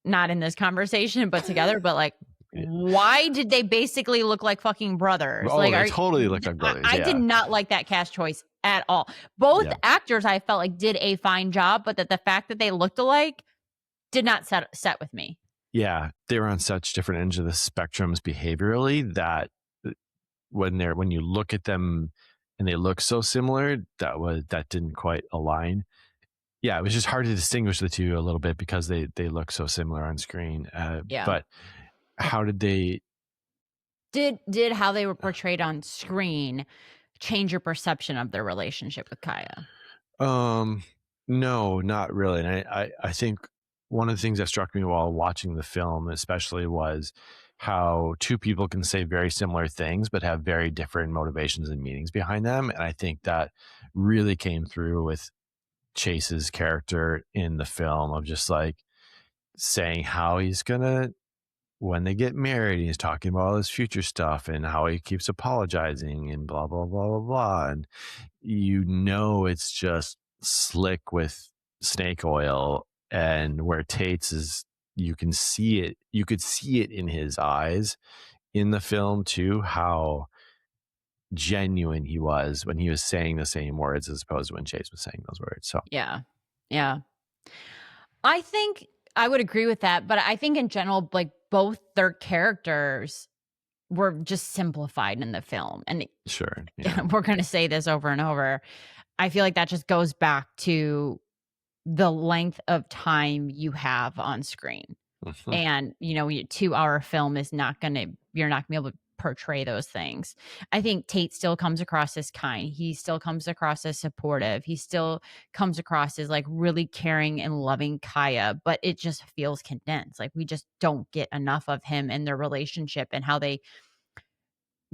not in this conversation, but together, but like, why did they basically look like fucking brothers? Oh, Like, they totally look like brothers. I did Yeah. not like that cast choice at all. Both Yeah. actors, I felt like, did a fine job, but that the fact that they looked alike did not set with me. Yeah. They were on such different ends of the spectrums behaviorally that when you look at them and they look so similar, that didn't quite align. Yeah, it was just hard to distinguish the two a little bit because they look so similar on screen. Yeah. But how did they? Did how they were portrayed on screen change your perception of their relationship with Kaya? No, not really. And I think one of the things that struck me while watching the film, especially, was how two people can say very similar things but have very different motivations and meanings behind them. And I think that really came through with Chase's character in the film, of just like saying how he's gonna, when they get married, he's talking about all his future stuff and how he keeps apologizing and blah blah blah blah blah. And it's just slick with snake oil, and where Tate's is, you can see it. You could see it in his eyes in the film too, how genuine he was when he was saying the same words as opposed to when Chase was saying those words. So Yeah. Yeah. I think I would agree with that, but I think in general, like, both their characters were just simplified in the film. And sure, yeah, we're going to say this over and over. I feel like that just goes back to the length of time you have on screen. And, a 2-hour film is you're not gonna be able to portray those things. I think Tate still comes across as kind. He still comes across as supportive. He still comes across as like really caring and loving Kaya, but it just feels condensed. Like, we just don't get enough of him and their relationship and how they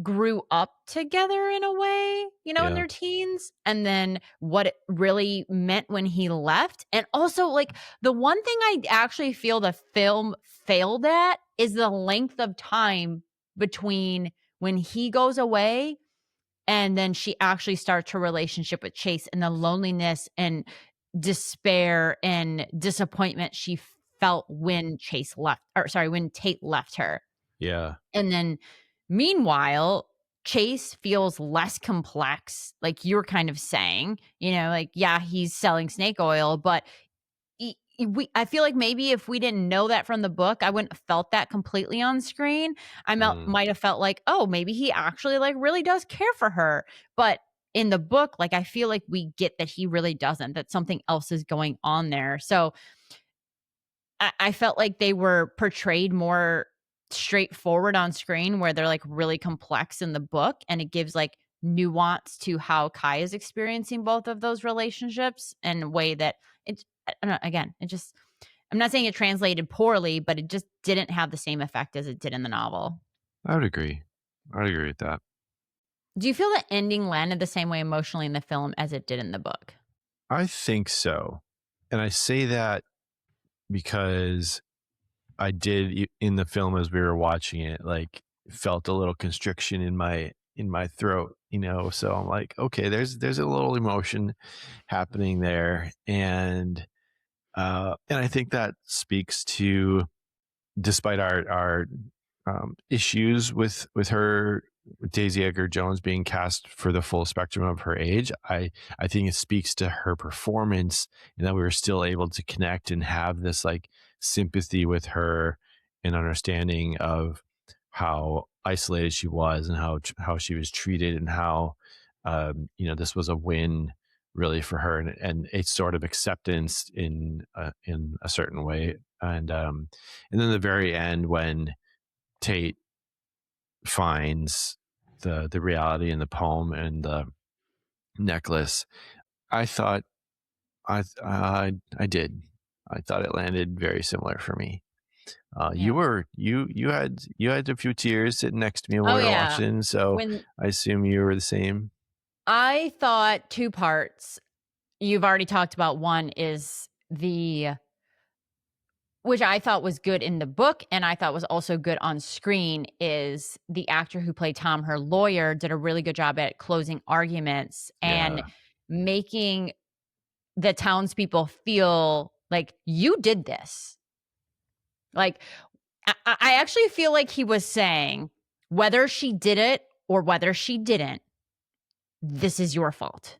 grew up together in a way, in yeah, their teens, and then what it really meant when he left. And also, like, the one thing I actually feel the film failed at is the length of time between when he goes away and then she actually starts her relationship with Chase, and the loneliness and despair and disappointment she felt when when Tate left her. yeah, And then meanwhile, Chase feels less complex, like you're kind of saying, like, yeah, he's selling snake oil, but I feel like maybe if we didn't know that from the book, I wouldn't have felt that completely on screen. I might have felt like, oh, maybe he actually like really does care for her. But in the book, like, I feel like we get that he really doesn't, that something else is going on there. So I felt like they were portrayed more straightforward on screen, where they're like really complex in the book, and it gives like nuance to how Kai is experiencing both of those relationships in a way that I don't know, again, it just I'm not saying it translated poorly, but it just didn't have the same effect as it did in the novel. I would agree. I would agree with that. Do you feel the ending landed the same way emotionally in the film as it did in the book? I think so. And I say that because I did in the film as we were watching it, like felt a little constriction in my throat, you know. So I'm like, okay, there's a little emotion happening there, and I think that speaks to, despite our issues with her, with Daisy Edgar-Jones being cast for the full spectrum of her age, I think it speaks to her performance, and that we were still able to connect and have this like sympathy with her and understanding of how isolated she was and how she was treated, and how this was a win really for her, and a sort of acceptance in a certain way, and then the very end when Tate finds the reality in the poem and the necklace, I thought I did. I thought it landed very similar for me. Yeah. You had a few tears sitting next to me when Oh, we were yeah. watching, so When I assume you were the same. I thought 2 parts. You've already talked about one is the which I thought was good in the book, and I thought was also good on screen, is the actor who played Tom, her lawyer, did a really good job at closing arguments and Yeah. making the townspeople feel like, "You did this." Like, I actually feel like he was saying, "Whether she did it or whether she didn't, this is your fault.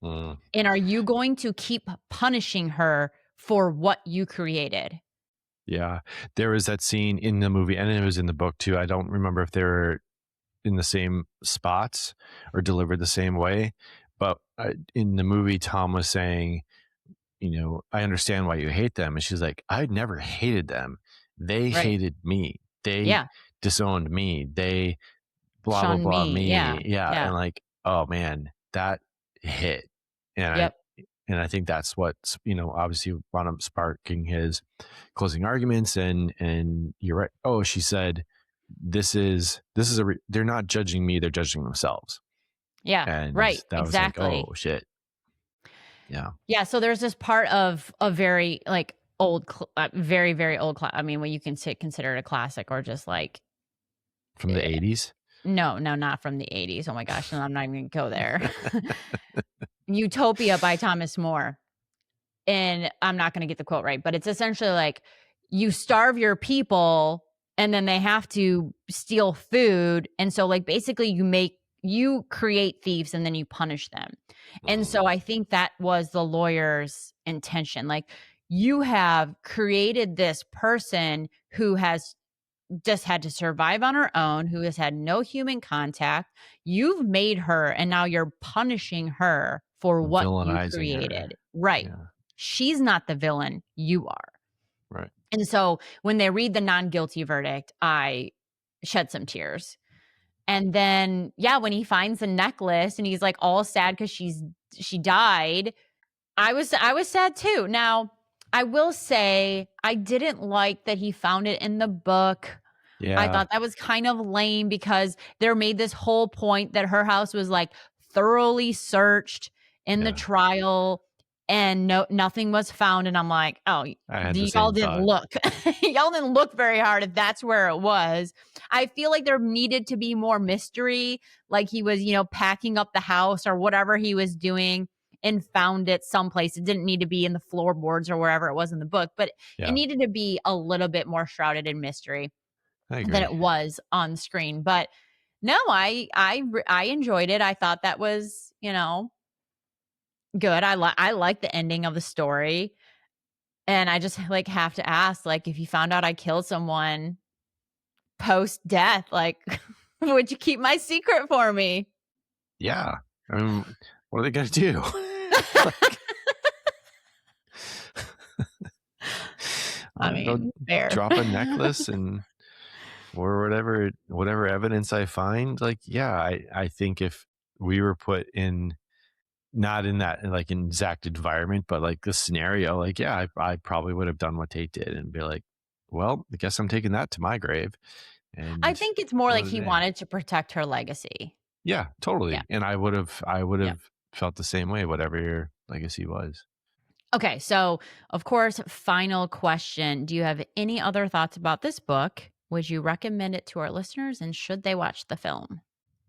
Mm. And are you going to keep punishing her for what you created?" Yeah. There was that scene in the movie, and it was in the book too. I don't remember if they were in the same spots or delivered the same way, but in the movie, Tom was saying, I understand why you hate them. And she's like, I never hated them. They Right. hated me. They Yeah. disowned me. They blah, blah, Shun blah me. Yeah. me. Yeah. Yeah. And like, oh man, that hit. And Yep. I think that's what's, obviously wound up sparking his closing arguments. And you're right. Oh, she said, they're not judging me. They're judging themselves. Yeah. And Right. that was like, Exactly. oh shit. Yeah. Yeah. So there's this part of a very like very, very old I mean, what you can consider it a classic or just like, From the eh, 80s. no, no, not from the 80s. Oh my gosh. No, I'm not even going to go there. Utopia by Thomas More. And I'm not going to get the quote right, but it's essentially like you starve your people and then they have to steal food. And so, like, basically, you create thieves and then you punish them. And Mm. so, I think that was the lawyer's intention. Like, you have created this person who has just had to survive on her own, who has had no human contact. You've made her, and now you're punishing her for what you Villainizing her. created. Right. Yeah. She's not the villain, you are. Right. And so when they read the non-guilty verdict, I shed some tears. And then, yeah, when he finds the necklace and he's like all sad because she died, I was sad too. Now, I will say I didn't like that he found it in the book. I Yeah. thought that was kind of lame because there made this whole point that her house was like thoroughly searched in the Yeah. trial and nothing was found. And I'm like, oh, I had the y'all same didn't thought. look. Y'all didn't look very hard if that's where it was. I feel like there needed to be more mystery. Like he was, packing up the house or whatever he was doing and found it someplace. It didn't need to be in the floorboards or wherever it was in the book, but it Yeah. needed to be a little bit more shrouded in mystery I than agree. it was on screen. But no, I enjoyed it. I thought that was, good. I like the ending of the story. And I just like have to ask, like, if you found out I killed someone post death, like, would you keep my secret for me? Yeah. I mean, what are they gonna do? Like, I I'll go mean, fair. drop a necklace or whatever evidence I find. Like, yeah, I think if we were put in, not in that like exact environment, but like the scenario, like, yeah, I probably would have done what Tate did and be like, well, I guess I'm taking that to my grave I and think it's more call like it a he day. wanted to protect her legacy. Yeah, Yeah. totally. And I would Yeah. have felt the same way, whatever your legacy was. Okay, so of course, final question. Do you have any other thoughts about this book? Would you recommend it to our listeners and should they watch the film?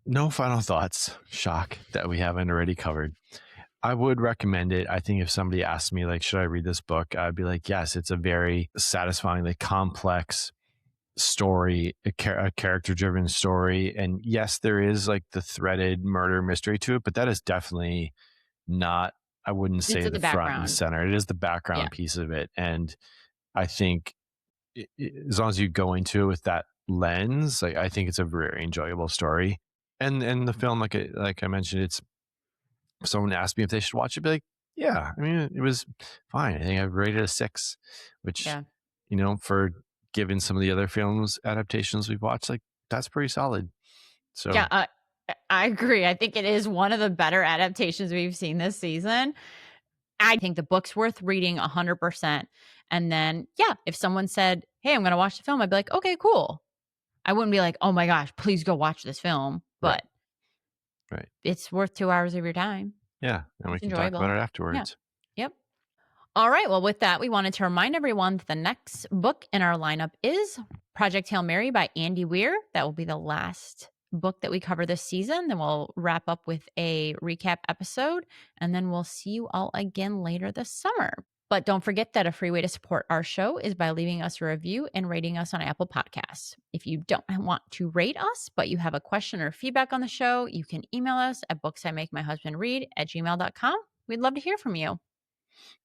No final thoughts. Shock that we haven't already covered. I would recommend it. I think if somebody asked me, like, should I read this book? I'd be like, yes, it's a very satisfyingly complex story, a character driven story. And yes, there is like the threaded murder mystery to it, but that is definitely not, I wouldn't It's say in the the front and background. center. It is the Yeah. background piece of it. And I think as long as you go into it with that lens, like, I think it's a very enjoyable story. And the film, like I mentioned, it's, if someone asked me if they should watch it, I'd be like, yeah, I mean, it was fine. I think I've rated a 6, which, Yeah. for given some of the other films adaptations we've watched, like, that's pretty solid. So, Yeah, I agree. I think it is one of the better adaptations we've seen this season. I think the book's worth reading 100%. And then, yeah, if someone said, "Hey, I'm going to watch the film," I'd be like, "Okay, cool." I wouldn't be like, "Oh my gosh, please go watch this film." right, But right. it's worth 2 hours of your time. Yeah. And we It's can talk about enjoyable. it Yeah. afterwards. Yep. All right. Well, with that, we wanted to remind everyone that the next book in our lineup is Project Hail Mary by Andy Weir. That will be the last book that we cover this season. Then we'll wrap up with a recap episode, and then we'll see you all again later this summer. But don't forget that a free way to support our show is by leaving us a review and rating us on Apple Podcasts. If you don't want to rate us, but you have a question or feedback on the show, you can email us at booksimake@gmail.com. We'd love to hear from you.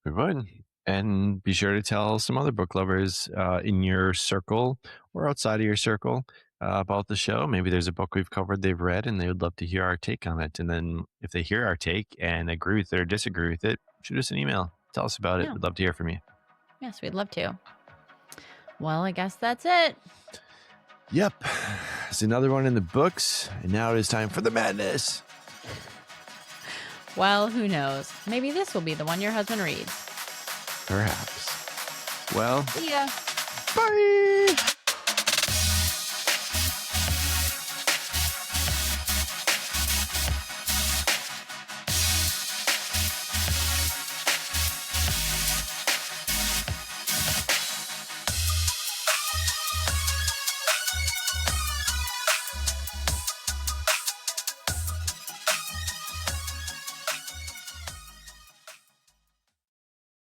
We would. And be sure to tell some other book lovers in your circle or outside of your circle about the show. Maybe there's a book we've covered they've read and they would love to hear our take on it. And then if they hear our take and agree with it or disagree with it, shoot us an email. Tell us about it. Yeah. We'd love to hear from you. Yes, we'd love to. Well, I guess that's it. Yep. It's another one in the books. And now it is time for the madness. Well, who knows? Maybe this will be the one your husband reads. Perhaps. Well, See ya. bye.